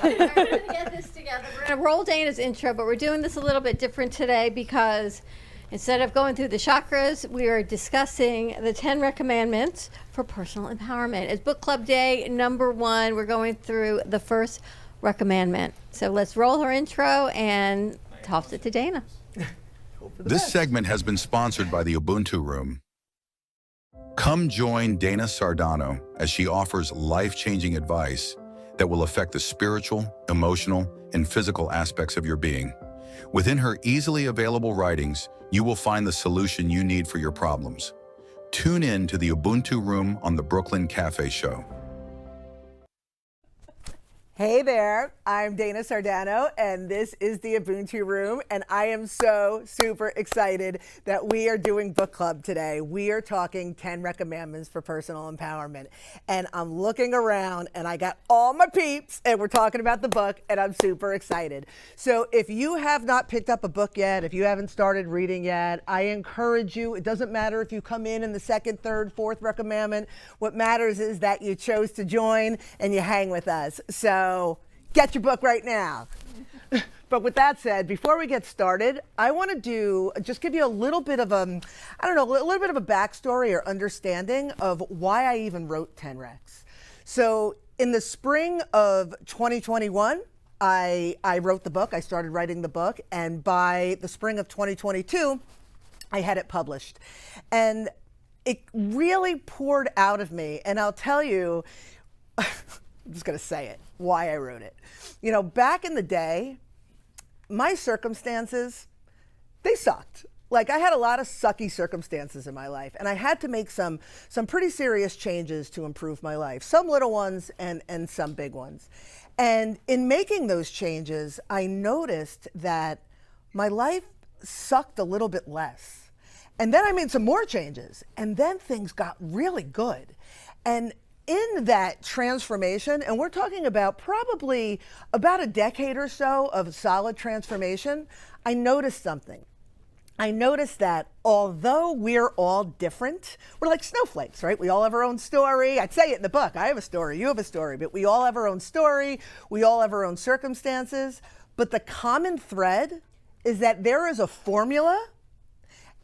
We're going to get this together. We're going to roll Dana's intro, but we're doing this a little bit different today because instead of going through the chakras, we are discussing the 10 recommendments for personal empowerment. It's book club day number 1. We're going through the first recommendment. So let's roll her intro and toss it to Dana. This segment has been sponsored by the Ubuntu Room. Come join Dana Sardano as she offers life-changing advice that will affect the spiritual, emotional, and physical aspects of your being. Within her easily available writings, you will find the solution you need for your problems. Tune in to the Ubuntu Room on the Brooklyn Cafe Show. Hey there, I'm Dana Sardano, and this is the Ubuntu Room, and I am so super excited that we are doing book club today. We are talking 10 recommendments for personal empowerment, and I'm looking around, and I got all my peeps, and we're talking about the book, and I'm super excited. So if you have not picked up a book yet, if you haven't started reading yet, I encourage you. It doesn't matter if you come in the second, third, fourth recommendment. What matters is that you chose to join and you hang with us. So get your book right now. But with that said, before we get started, I want to just give you a little bit of a little bit of a backstory or understanding of why I even wrote 10 Recs. So in the spring of 2021, I wrote the book. I started writing the book, and by the spring of 2022, I had it published. And it really poured out of me, and I'll tell you, I'm just going to say it, why I wrote it. You know, back in the day, my circumstances, they sucked. Like, I had a lot of sucky circumstances in my life, and I had to make some pretty serious changes to improve my life. Some little ones and some big ones. And in making those changes, I noticed that my life sucked a little bit less. And then I made some more changes, and then things got really good. And in that transformation, and we're talking about probably about a decade or so of solid transformation, I noticed something. I noticed that although we're all different, we're like snowflakes, right? We all have our own story. I'd say it in the book. I have a story, you have a story, but we all have our own story. We all have our own circumstances. But the common thread is that there is a formula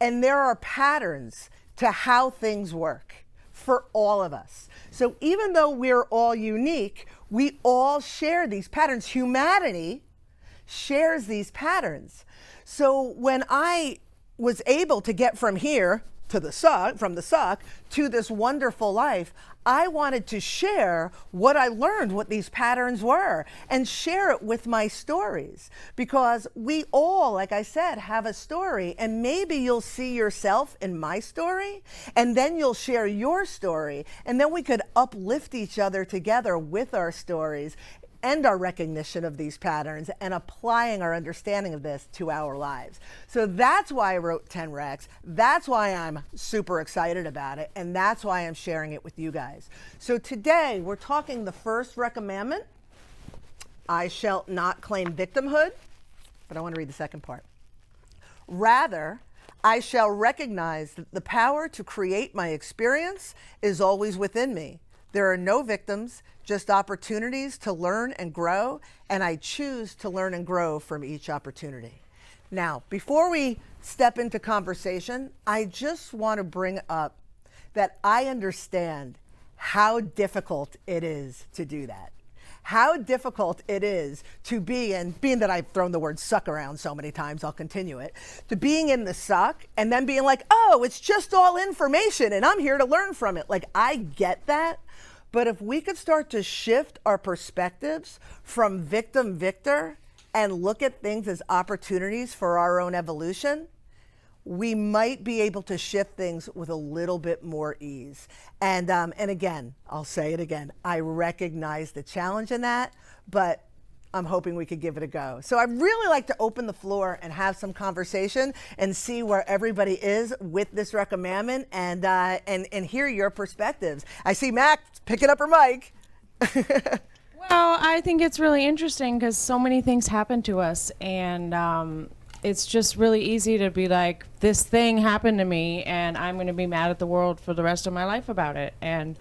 and there are patterns to how things work for all of us. So even though we're all unique, we all share these patterns. Humanity shares these patterns. So when I was able to get from here to the suck, from the suck to this wonderful life, I wanted to share what I learned, what these patterns were, and share it with my stories. Because we all, like I said, have a story, and maybe you'll see yourself in my story, and then you'll share your story, and then we could uplift each other together with our stories and our recognition of these patterns and applying our understanding of this to our lives. So that's why I wrote 10 Recs. That's why I'm super excited about it. And that's why I'm sharing it with you guys. So today we're talking the first recommendment. I shall not claim victimhood, but I want to read the second part. Rather, I shall recognize that the power to create my experience is always within me. There are no victims, just opportunities to learn and grow, and I choose to learn and grow from each opportunity. Now, before we step into conversation, I just want to bring up that I understand how difficult it is to do that. How difficult it is to be, and being that I've thrown the word suck around so many times, I'll continue it, to being in the suck and then being like, oh, it's just all information and I'm here to learn from it. Like, I get that. But if we could start to shift our perspectives from victim-victor and look at things as opportunities for our own evolution, we might be able to shift things with a little bit more ease. And again, I'll say it again, I recognize the challenge in that, but I'm hoping we could give it a go. So I'd really like to open the floor and have some conversation and see where everybody is with this recommendment and hear your perspectives. I see Mac picking up her mic. Well, I think it's really interesting because so many things happen to us, and it's just really easy to be like, this thing happened to me and I'm going to be mad at the world for the rest of my life about it. And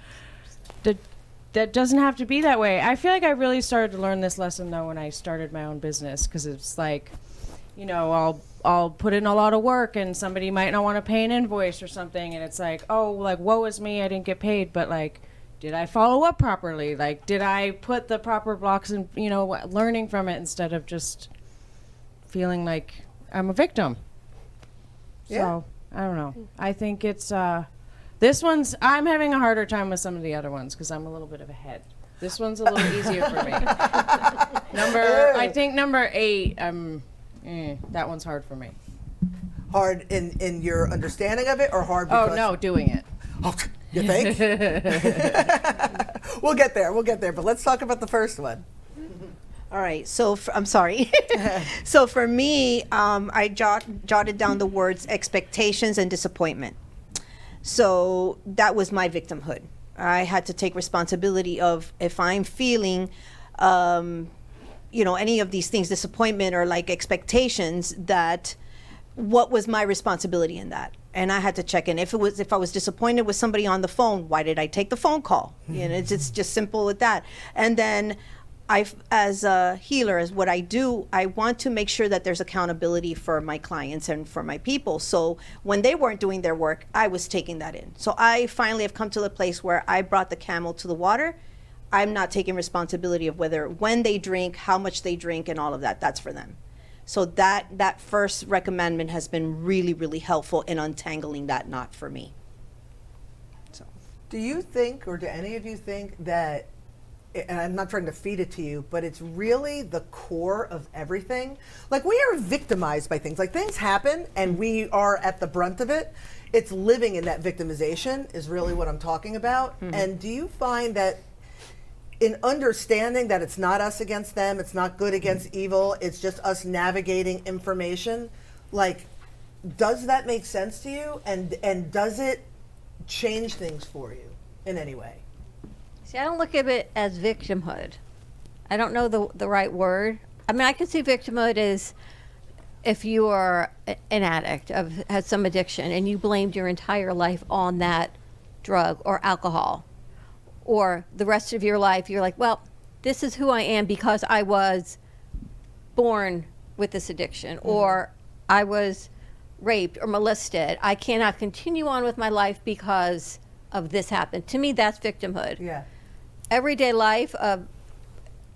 that doesn't have to be that way. I feel like I really started to learn this lesson though when I started my own business, because it's like, you know, I'll put in a lot of work and somebody might not want to pay an invoice or something, and it's like, oh, like, woe is me, I didn't get paid, but like, did I follow up properly? Like, did I put the proper blocks in, you know, learning from it instead of just feeling like I'm a victim. Yeah. So I don't know. I think it's this one's, I'm having a harder time with some of the other ones because I'm a little bit of a head. This one's a little easier for me. I think number 8, that one's hard for me. Hard in your understanding of it, or hard because... Oh, no, doing it. Oh, you think? We'll get there, but let's talk about the first one. All right, so I'm sorry. So for me, I jotted down the words expectations and disappointment. So that was my victimhood. I had to take responsibility of if I'm feeling, any of these things, disappointment or like expectations, that what was my responsibility in that? And I had to check in. If I was disappointed with somebody on the phone, why did I take the phone call? It's just simple with that. And then as a healer, as what I do, I want to make sure that there's accountability for my clients and for my people. So when they weren't doing their work, I was taking that in. So I finally have come to the place where I brought the camel to the water. I'm not taking responsibility of when they drink, how much they drink, and all of that. That's for them. So that first recommendment has been really, really helpful in untangling that knot for me. So, do you think, or do any of you think that, and I'm not trying to feed it to you, but it's really the core of everything? Like, we are victimized by things. Like, things happen and we are at the brunt of it. It's living in that victimization is really what I'm talking about. Mm-hmm. And do you find that in understanding that it's not us against them, it's not good against evil, it's just us navigating information, like, does that make sense to you? And does it change things for you in any way? See, I don't look at it as victimhood. I don't know the right word. I mean, I can see victimhood as if you are an addict, had some addiction, and you blamed your entire life on that drug or alcohol. Or the rest of your life, you're like, well, this is who I am because I was born with this addiction, mm-hmm. or I was raped or molested. I cannot continue on with my life because of this happened. To me, that's victimhood. Yeah. Everyday life of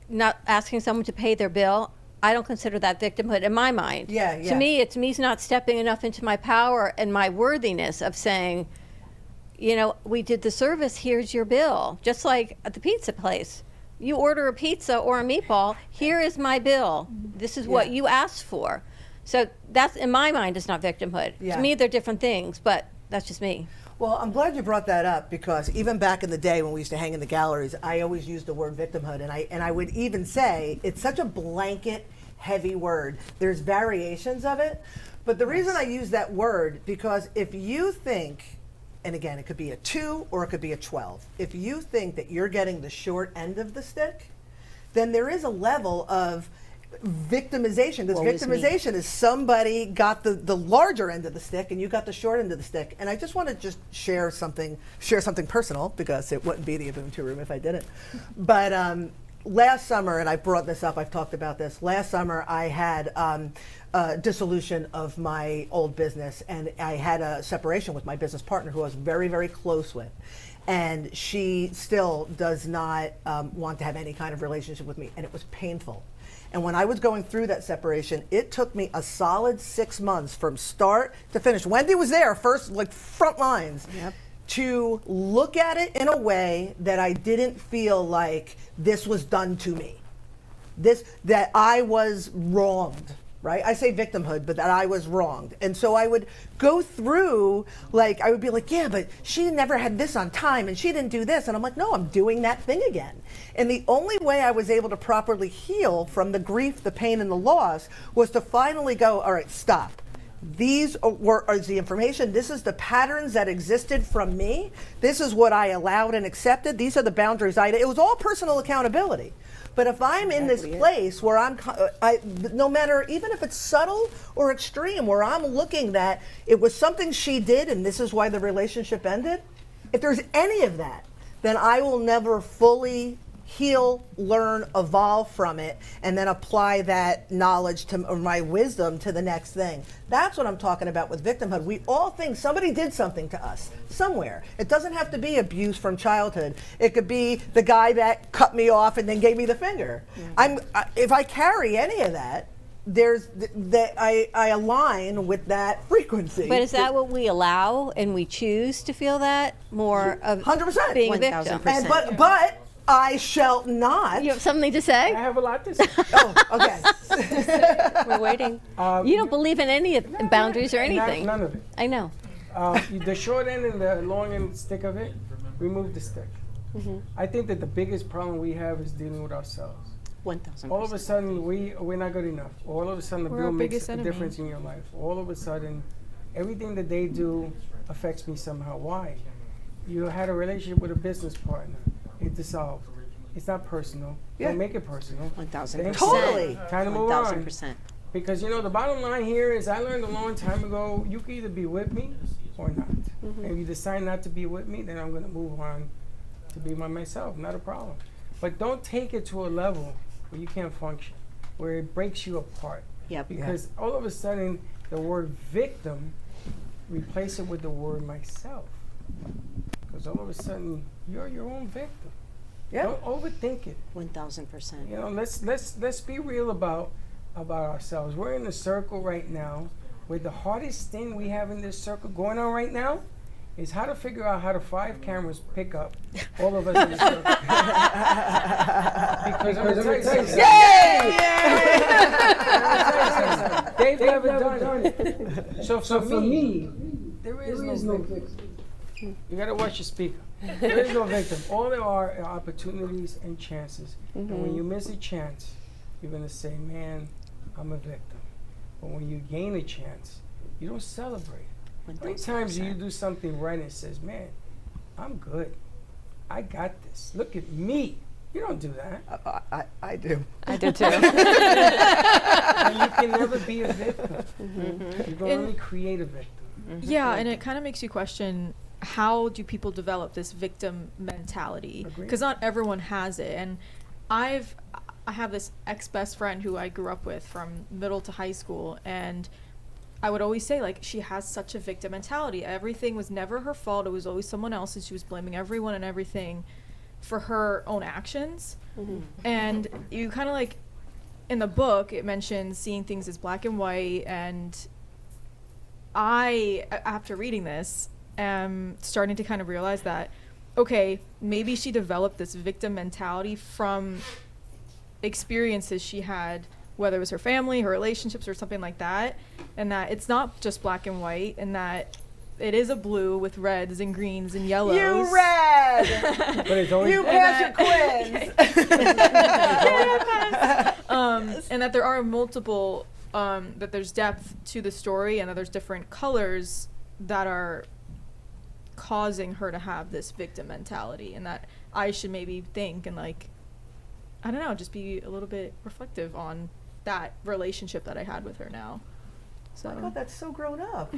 not asking someone to pay their bill, I don't consider that victimhood in my mind. Yeah. To me, it's me not stepping enough into my power and my worthiness of saying, we did the service, here's your bill. Just like at the pizza place. You order a pizza or a meatball, here is my bill. This is what you asked for. So that's, in my mind, it's not victimhood. Yeah. To me, they're different things, but that's just me. Well, I'm glad you brought that up, because even back in the day when we used to hang in the galleries, I always used the word victimhood, and I would even say it's such a blanket, heavy word. There's variations of it, but the reason I use that word, because if you think, and again, it could be a 2 or it could be a 12. If you think that you're getting the short end of the stick, then there is a level of victimization. This victimization is somebody got the larger end of the stick and you got the short end of the stick. And I just want to just share something personal, because it wouldn't be the Ubuntu Room if I didn't. But last summer, and I brought this up, I've talked about this. Last summer, I had dissolution of my old business, and I had a separation with my business partner, who I was very, very close with. And she still does not want to have any kind of relationship with me, and it was painful. And when I was going through that separation, it took me a solid 6 months from start to finish. Wendy was there first, like front lines, to look at it in a way that I didn't feel like this was done to me. That I was wronged, right? I say victimhood, but that I was wronged. And so I would go through, I would be like, yeah, but she never had this on time and she didn't do this. And I'm like, no, I'm doing that thing again. And the only way I was able to properly heal from the grief, the pain, and the loss was to finally go, all right, stop. These are the information. This is the patterns that existed from me. This is what I allowed and accepted. These are the boundaries it was all personal accountability. But if I'm in this place where no matter, even if it's subtle or extreme, where I'm looking that it was something she did and this is why the relationship ended, if there's any of that, then I will never fully heal, learn, evolve from it, and then apply that knowledge to or my wisdom to the next thing. That's what I'm talking about with victimhood. We all think somebody did something to us somewhere. It doesn't have to be abuse from childhood. It could be the guy that cut me off and then gave me the finger. If I carry any of that, I align with that frequency. But is that what we allow and we choose to feel that more of 100%. being a victim? 1000%. But I shall not. You have something to say? I have a lot to say. Oh, okay. We're waiting. You don't believe in any boundaries or anything. None of it. I know. The short end and the long end stick of it, remove the stick. I think that the biggest problem we have is dealing with ourselves. 1000%. All of a sudden, we're not good enough. All of a sudden, the We're bill our makes biggest a enemy. difference in your life. All of a sudden, everything that they do affects me somehow. Why? You had a relationship with a business partner. It dissolved. It's not personal. Yeah. Don't make it personal. 1000%. Totally. Time to move on. 1000%. Because, you know, the bottom line here is I learned a long time ago, you can either be with me or not. And if you decide not to be with me, then I'm going to move on to be by myself. Not a problem. But don't take it to a level where you can't function, where it breaks you apart. Yep. Because all of a sudden, the word victim, replace it with the word myself. Because all of a sudden, you're your own victim. Yeah. Don't overthink it. 1000%. You know, let's be real about ourselves. We're in a circle right now where the hardest thing we have in this circle going on right now is how to figure out how the 5 cameras pick up all of us in the circle. Because I'm gonna tell you something. They've never done it. So for me, there is no victim. You gotta watch your speaker. There is no victim. All there are opportunities and chances. And when you miss a chance, you're gonna say, man, I'm a victim. But when you gain a chance, you don't celebrate. How many times do you do something right and it says, man, I'm good. I got this. Look at me. You don't do that. I do. I do too. And you can never be a victim. You can only create a victim. Yeah, and it kind of makes you question, how do people develop this victim mentality? Agreed. Because not everyone has it. And I have this ex-best friend who I grew up with from middle to high school, and I would always say, like, she has such a victim mentality. Everything was never her fault. It was always someone else's. She was blaming everyone and everything for her own actions. And you kind of, like, in the book, it mentions seeing things as black and white, and I, after reading this, am starting to kind of realize that, okay, maybe she developed this victim mentality from experiences she had, whether it was her family, her relationships, or something like that, and that it's not just black and white, and that it is a blue with reds and greens and yellows. You red. But it's always You pass your quiz. And that there are multiple, that there's depth to the story, and that there's different colors that are causing her to have this victim mentality, and that I should maybe think and, like, I don't know, just be a little bit reflective on that relationship that I had with her now. So Oh my God, that's so grown up.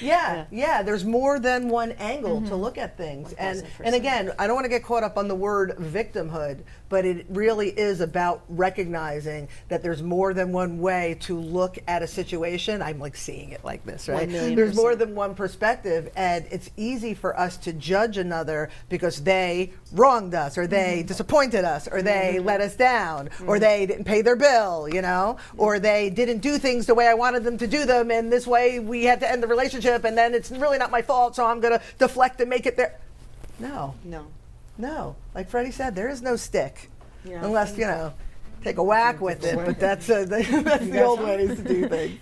Yeah, there's more than one angle to look at things. And 1000%. again, I don't want to get caught up on the word victimhood, but it really is about recognizing that there's more than one way to look at a situation. I'm like seeing it like this, right? 1,000,000%. There's more than one perspective, and it's easy for us to judge another because they wronged us, or they disappointed us, or they let us down, or they didn't pay their bill, you know, or they didn't do things the way I wanted them to do them, and this way we had to end the relationship, and then it's really not my fault, so I'm going to deflect and make it there. No. Like Freddie said, there is no stick, unless, you know, take a whack with it, but that's the old ways to do things.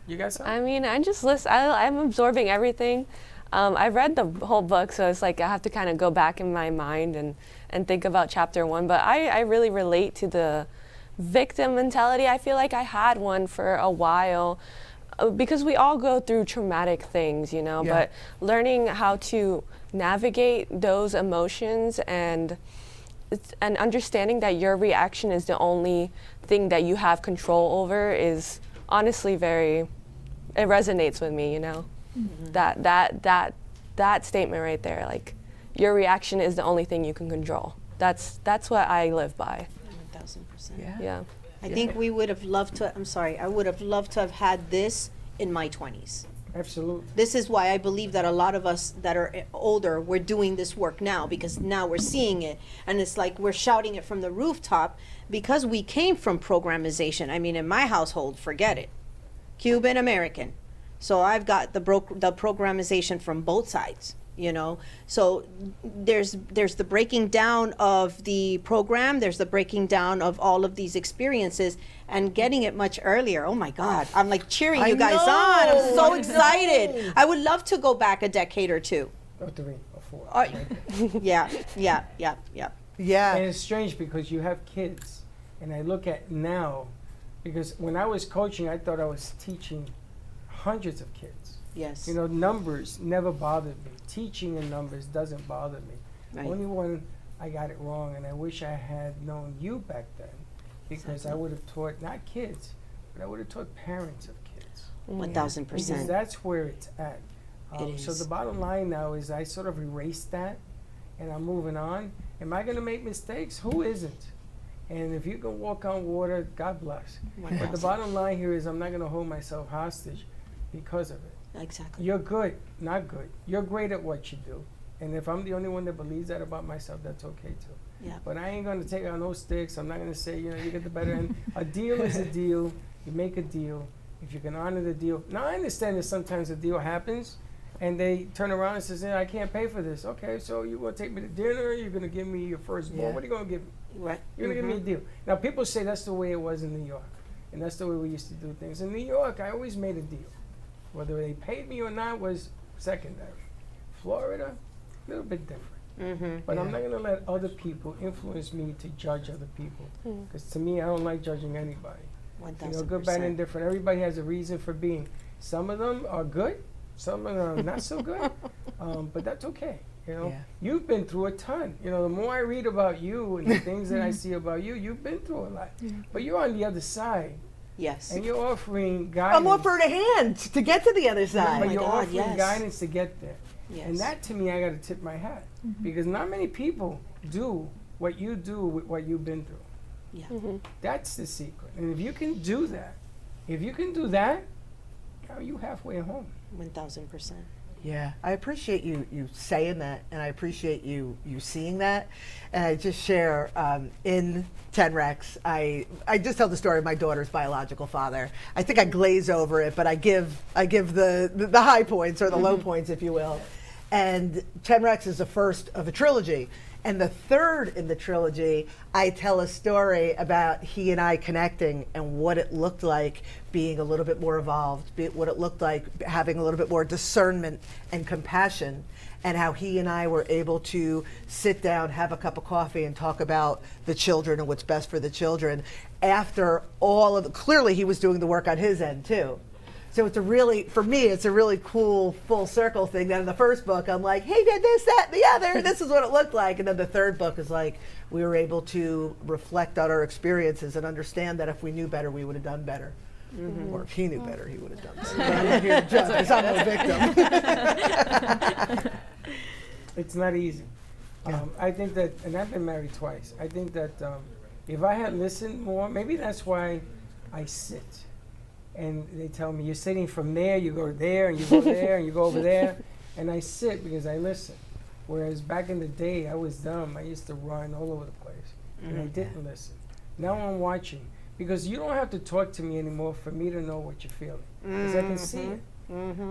You got something? I mean, I just listen. I'm absorbing everything. I've read the whole book, so it's like I have to kind of go back in my mind and think about chapter 1. But I really relate to the victim mentality. I feel like I had one for a while because we all go through traumatic things, you know, but learning how to navigate those emotions and understanding that your reaction is the only thing that you have control over is honestly it resonates with me, you know. That that statement right there, like, your reaction is the only thing you can control. That's what I live by. 1000%. Yeah. I think we would have loved to, I'm sorry, I would have loved to have had this in my 20s. Absolutely. This is why I believe that a lot of us that are older, we're doing this work now, because now we're seeing it. And it's like we're shouting it from the rooftop because we came from programmization. I mean, in my household, forget it. Cuban American. So I've got the programmization from both sides, you know. So there's the breaking down of the program, there's the breaking down of all of these experiences and getting it much earlier. Oh my God, I'm like cheering you guys on. I'm so excited. I would love to go back a decade or two. Or 3 or 4. Yeah. And it's strange because you have kids, and I look at now, because when I was coaching, I thought I was teaching hundreds of kids. Yes. You know, numbers never bothered me. Teaching in numbers doesn't bother me. Right. Only when I got it wrong, and I wish I had known you back then, because I would have taught, not kids, but I would have taught parents of kids. 1000%. Because that's where it's at. So is. the bottom line now is I sort of erased that, and I'm moving on. Am I going to make mistakes? Who isn't? And if you can walk on water, God bless. But the bottom line here is I'm not going to hold myself hostage because of it. Exactly. You're good, not good. You're great at what you do. And if I'm the only one that believes that about myself, that's okay too. Yeah. But I ain't going to take on no sticks. I'm not going to say, you know, you get the better end. A deal is a deal. You make a deal. If you can honor the deal. Now, I understand that sometimes a deal happens and they turn around and says, I can't pay for this. Okay, so you're going to take me to dinner? You're going to give me your firstborn? What are you going to give me? Right. You're going to give me a deal. Now, people say that's the way it was in New York. And that's the way we used to do things. In New York, I always made a deal. Whether they paid me or not was secondary. Florida, a little bit different. But I'm not going to let other people influence me to judge other people. Because to me, I don't like judging anybody. 1000%. You know, good, bad, and indifferent. Everybody has a reason for being. Some of them are good. Some of them are not so good. But that's okay. You know, you've been through a ton. You know, the more I read about you and the things that I see about you, you've been through a lot. But you're on the other side. Yes. And you're offering guidance. I'm offering a hand to get to the other side. But you're God, offering yes. guidance to get there. Yes. And that, to me, I got to tip my hat. Because not many people do what you do with what you've been through. Yeah. That's the secret. And if you can do that, you halfway home. 1000%. Yeah, I appreciate you saying that, and I appreciate you seeing that. And I just share in 10 Recs, I just tell the story of my daughter's biological father. I think I glaze over it, but I give the high points or the low points, if you will. And 10 Recs is the first of a trilogy. And the third in the trilogy, I tell a story about he and I connecting and what it looked like being a little bit more evolved, what it looked like having a little bit more discernment and compassion, and how he and I were able to sit down, have a cup of coffee, and talk about the children and what's best for the children. After all of clearly he was doing the work on his end too. So it's for me, it's a really cool full circle thing that in the first book, I'm like, he did this, that, and the other, this is what it looked like. And then the third book is like, we were able to reflect on our experiences and understand that if we knew better, we would have done better. Or if he knew better, he would have done better. But I'm not here to judge, 'cause I'm a victim. It's not easy. I think that, and I've been married twice, I think that if I had listened more, maybe that's why I sit. And they tell me, you're sitting from there, you go there, and you go there, and you go over there. And I sit because I listen. Whereas back in the day, I was dumb. I used to run all over the place. And I didn't listen. Now I'm watching. Because you don't have to talk to me anymore for me to know what you're feeling. Because I can see it.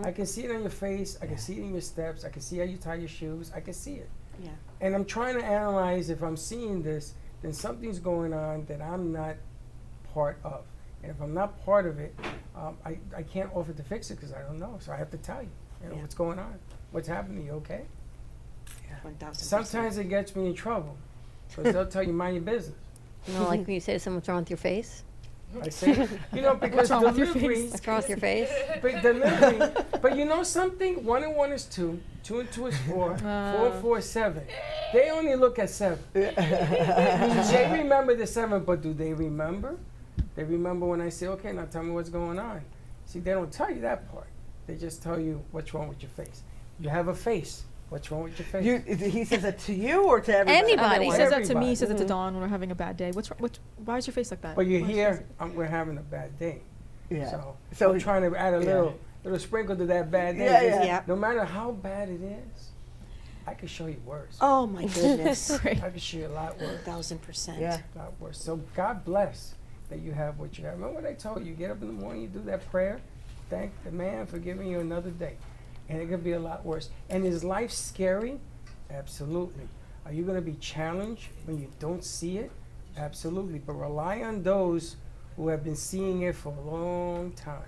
I can see it on your face. I can see it in your steps. I can see how you tie your shoes. I can see it. Yeah. And I'm trying to analyze if I'm seeing this, then something's going on that I'm not part of. And if I'm not part of it, I can't offer to fix it because I don't know. So I have to tell you, what's going on, what's happening. You okay? 1000%. Sometimes it gets me in trouble because they'll tell you mind your business. You know, like when you say to someone, what's wrong with your face? I say, because delivery. What's wrong with your face? But delivery. But you know something? 1 and 1 is 2. 2 and 2 is 4. 4 and 4 is 7. They only look at 7. They remember the 7, but do they remember? They remember when I say, okay, now tell me what's going on. See, they don't tell you that part. They just tell you what's wrong with your face. You have a face. What's wrong with your face? He says that to you or to everybody? Anybody. He says that to me. Everybody. He says it to Dawn when we're having a bad day. Why is your face like that? But you're Why is your here, face we're having a bad day. Yeah. So I'm trying to add a little sprinkle to that bad day. Yeah. No matter how bad it is, I can show you worse. Oh my goodness. I can show you a lot worse. 1,000%. Yeah. A lot worse. So God bless that you have what you have. Remember what I told you? You get up in the morning, you do that prayer, thank the man for giving you another day. And it could be a lot worse. And is life scary? Absolutely. Are you going to be challenged when you don't see it? Absolutely. But rely on those who have been seeing it for a long time.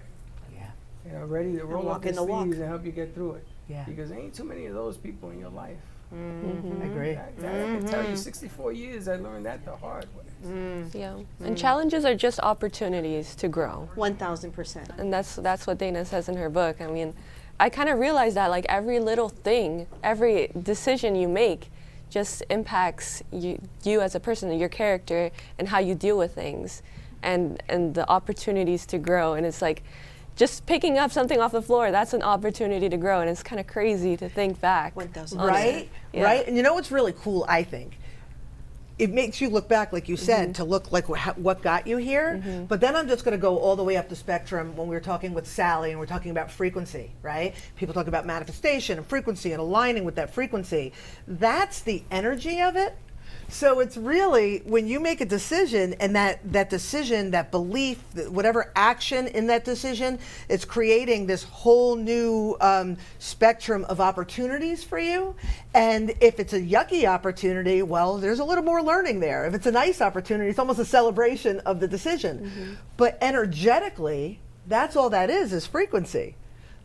Yeah. And are ready to roll up walking their the walk. sleeves and help you get through it. Yeah. Because there ain't too many of those people in your life. I agree. That I can tell you, 64 years, I learned that the hard way. Yeah. And challenges are just opportunities to grow. 1,000%. And that's what Dana says in her book. I mean, I kind of realized that like every little thing, every decision you make just impacts you as a person, your character, and how you deal with things, and the opportunities to grow. And it's like just picking up something off the floor, that's an opportunity to grow. And it's kind of crazy to think back. 1,000%. Right? Yeah. Right? And you know what's really cool, I think? It makes you look back, like you said, to look like what got you here. But then I'm just going to go all the way up the spectrum when we were talking with Sally and we're talking about frequency, right? People talk about manifestation and frequency and aligning with that frequency. That's the energy of it. So it's really when you make a decision and that decision, that belief, whatever action in that decision, it's creating this whole new spectrum of opportunities for you. And if it's a yucky opportunity, well, there's a little more learning there. If it's a nice opportunity, it's almost a celebration of the decision. But energetically, that's all that is frequency.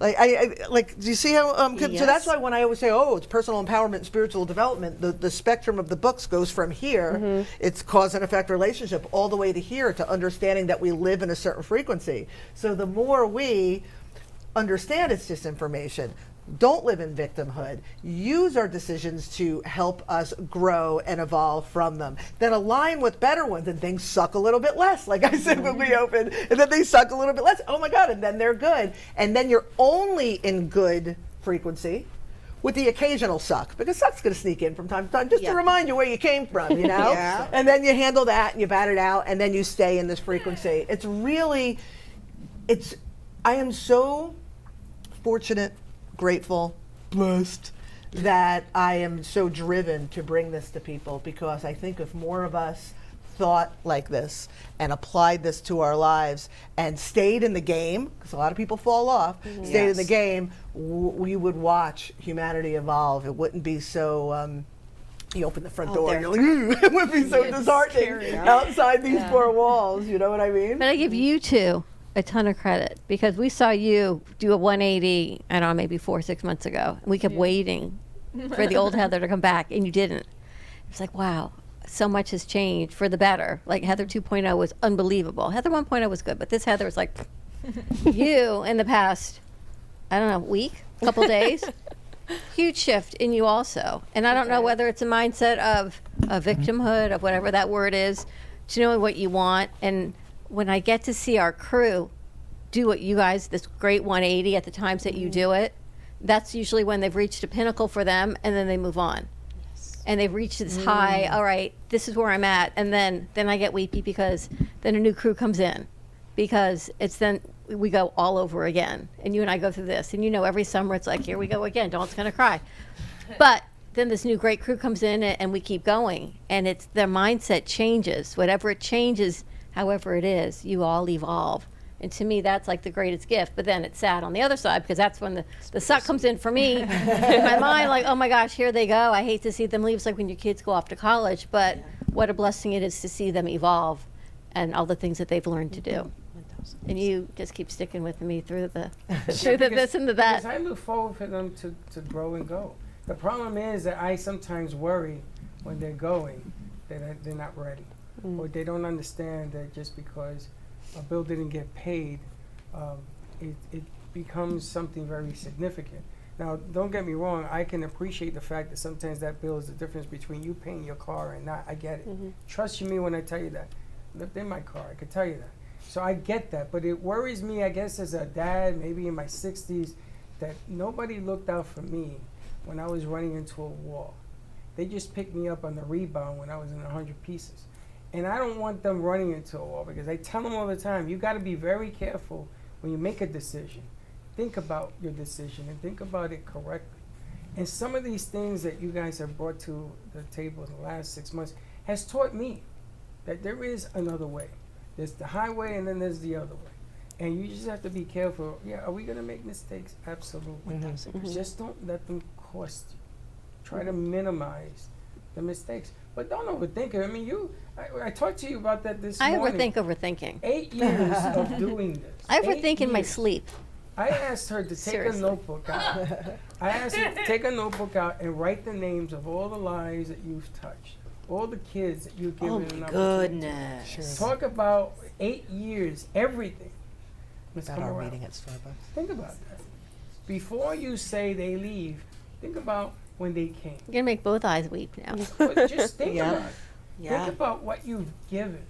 Like, like, do you see how, so that's why when I always say, oh, it's personal empowerment and spiritual development, the spectrum of the books goes from here, it's cause and effect relationship, all the way to here, to understanding that we live in a certain frequency. So the more we understand it's just information, don't live in victimhood, use our decisions to help us grow and evolve from them, then align with better ones, and things suck a little bit less, like I said when we opened, and then they suck a little bit less, oh my God, and then they're good. And then you're only in good frequency with the occasional suck, because suck's going to sneak in from time to time, just to remind you where you came from, you know? And then you handle that, and you bat it out, and then you stay in this frequency. It's really, I am so fortunate, grateful, blessed that I am so driven to bring this to people, because I think if more of us thought like this and applied this to our lives and stayed in the game, because a lot of people fall off, stayed in the game, we would watch humanity evolve. It wouldn't be so, you open the front door and you're like, it wouldn't be so disheartening outside these four walls, you know what I mean? But I give you two a ton of credit, because we saw you do a 180, I don't know, maybe 4 or 6 months ago. And we kept waiting for the old Heather to come back, and you didn't. It's like, wow, so much has changed for the better. Like Heather 2.0 was unbelievable. Heather 1.0 was good, but this Heather was like, you in the past, I don't know, week, couple days, huge shift in you also. And I don't know whether it's a mindset of a victimhood, of whatever that word is, to knowing what you want. And when I get to see our crew do what you guys, this great 180 at the times that you do it, that's usually when they've reached a pinnacle for them, and then they move on. And they've reached this high, all right, this is where I'm at. And then I get weepy, because then a new crew comes in, because it's then we go all over again. And you and I go through this. And you know, every summer it's like, here we go again, Dawn's gonna cry. But then this new great crew comes in, and we keep going. And it's their mindset changes. Whatever it changes, however it is, you all evolve. And to me, that's like the greatest gift. But then it's sad on the other side, because that's when the suck comes in for me. In my mind, like, oh my gosh, here they go. I hate to see them leave. It's like when your kids go off to college. But what a blessing it is to see them evolve and all the things that they've learned to do. And you just keep sticking with me through the this and the that. Because I look forward for them to grow and go. The problem is that I sometimes worry when they're going that they're not ready. Or they don't understand that just because a bill didn't get paid, it becomes something very significant. Now, don't get me wrong, I can appreciate the fact that sometimes that bill is the difference between you paying your car and not. I get it. Trust me when I tell you that. Lived in my car, I can tell you that. So I get that, but it worries me, I guess, as a dad, maybe in my 60s, that nobody looked out for me when I was running into a wall. They just picked me up on the rebound when I was in 100 pieces. And I don't want them running into a wall, because I tell them all the time, you got to be very careful when you make a decision. Think about your decision and think about it correctly. And some of these things that you guys have brought to the table in the last 6 months has taught me that there is another way. There's the highway and then there's the other way. And you just have to be careful. Yeah, are we going to make mistakes? Absolutely. Just don't let them cost you. Try to minimize the mistakes. But don't overthink it. I mean, I talked to you about that this morning. I overthinking. 8 years of doing this. I overthink in my 8 years. sleep. I asked her to take Seriously. a notebook out. I asked her to take a notebook out and write the names of all the lives that you've touched, all the kids that you've given an opportunity. Goodness. Talk about 8 years, everything. Let's About come our around. meeting at Starbucks. Think about that. Before you say they leave, think about when they came. You're gonna make both eyes weep now. But just think Yeah. about it. Yeah. Think about what you've given,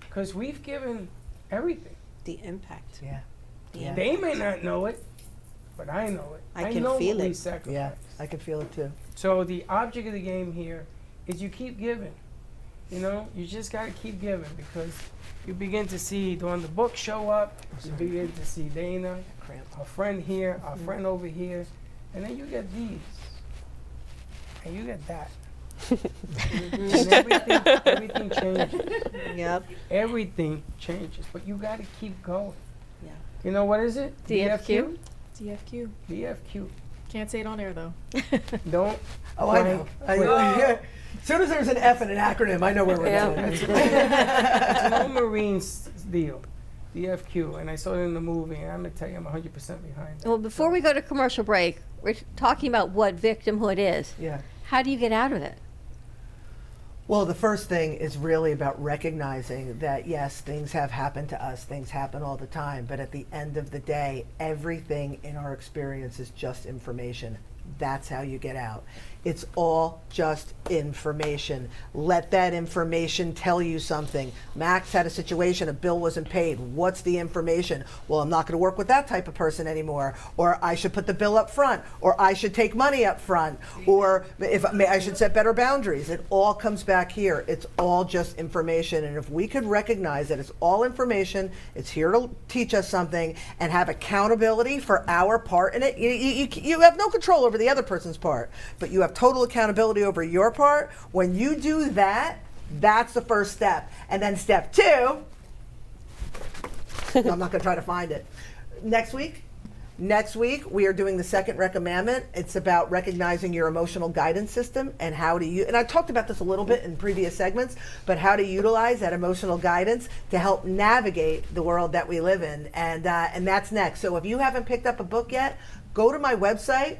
because we've given everything. The impact. Yeah. Yeah. They may not know it, but I know it. I can know feel what we it. sacrificed. Yeah, I can feel it too. So the object of the game here is you keep giving. You know, you just got to keep giving, because you begin to see when the books show up, you begin to see Dana, our friend here, our friend over here, and then you get these, and you get that. And everything changes. Yep. Everything changes, but you got to keep going. Yeah. You know what is it? DFQ? DFQ. DFQ. Can't say it on air though. Don't. Oh, I know. blank As soon as there's an F in an acronym, I know where we're going. It's an old Marines deal, DFQ, and I saw it in the movie, and I'm gonna tell you, I'm 100% behind it. Well, before we go to commercial break, we're talking about what victimhood is. Yeah. How do you get out of it? Well, the first thing is really about recognizing that, yes, things have happened to us. Things happen all the time. But at the end of the day, everything in our experience is just information. That's how you get out. It's all just information. Let that information tell you something. Max had a situation, a bill wasn't paid. What's the information? Well, I'm not going to work with that type of person anymore. Or I should put the bill up front. Or I should take money up front. Or if I should set better boundaries. It all comes back here. It's all just information. And if we could recognize that it's all information, it's here to teach us something, and have accountability for our part in it. You have no control over the other person's part, but you have total accountability over your part. When you do that, that's the first step. And then step 2, I'm not going to try to find it. Next week, we are doing the second recommandment. It's about recognizing your emotional guidance system and how to use, and I talked about this a little bit in previous segments, but how to utilize that emotional guidance to help navigate the world that we live in. And that's next. So if you haven't picked up a book yet, go to my website,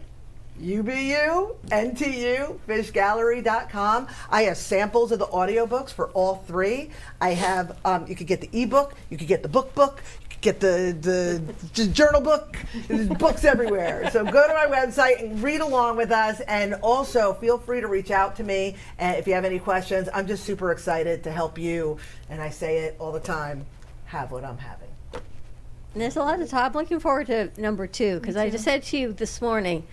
ubuntu.fishgallery.com. I have samples of the audiobooks for all 3. I have, you could get the ebook, you could get the book, you could get the journal book. There's books everywhere. So go to my website and read along with us, and also feel free to reach out to me if you have any questions. I'm just super excited to help you, and I say it all the time, have what I'm having. And there's a lot to talk. I'm looking forward to number 2, because I just said to you this morning,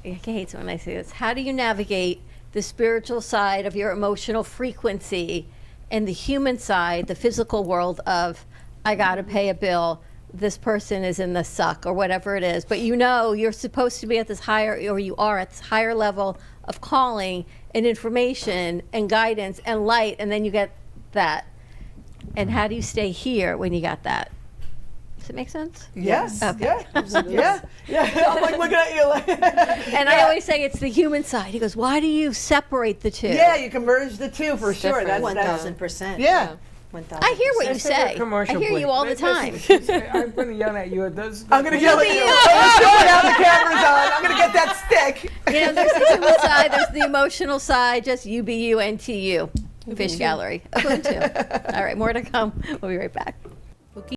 I hate when I say this, how do you navigate the spiritual side of your emotional frequency and the human side, the physical world of, I got to pay a bill, this person is in the suck, or whatever it is. But you know you're supposed to be at this higher, or you are at this higher level of calling and information and guidance and light, and then you get that. And how do you stay here when you got that? Does it make sense? Yes. Okay. Yeah. I'm like looking at you like. And I always say it's the human side. He goes, why do you separate the 2? Yeah, you can merge the 2 for sure. different. That's 1,000%. Yeah. 1,000%. I hear what you Let's take a say. I commercial hear break. you all the time. Listen, I'm going to yell at you. I'm going to yell at you. Now the camera's on. I'm going to get that stick. You know, there's the human side, there's the emotional side, just UBUNTU. Fish Gallery. Ubuntu. All right, more to come. We'll be right back.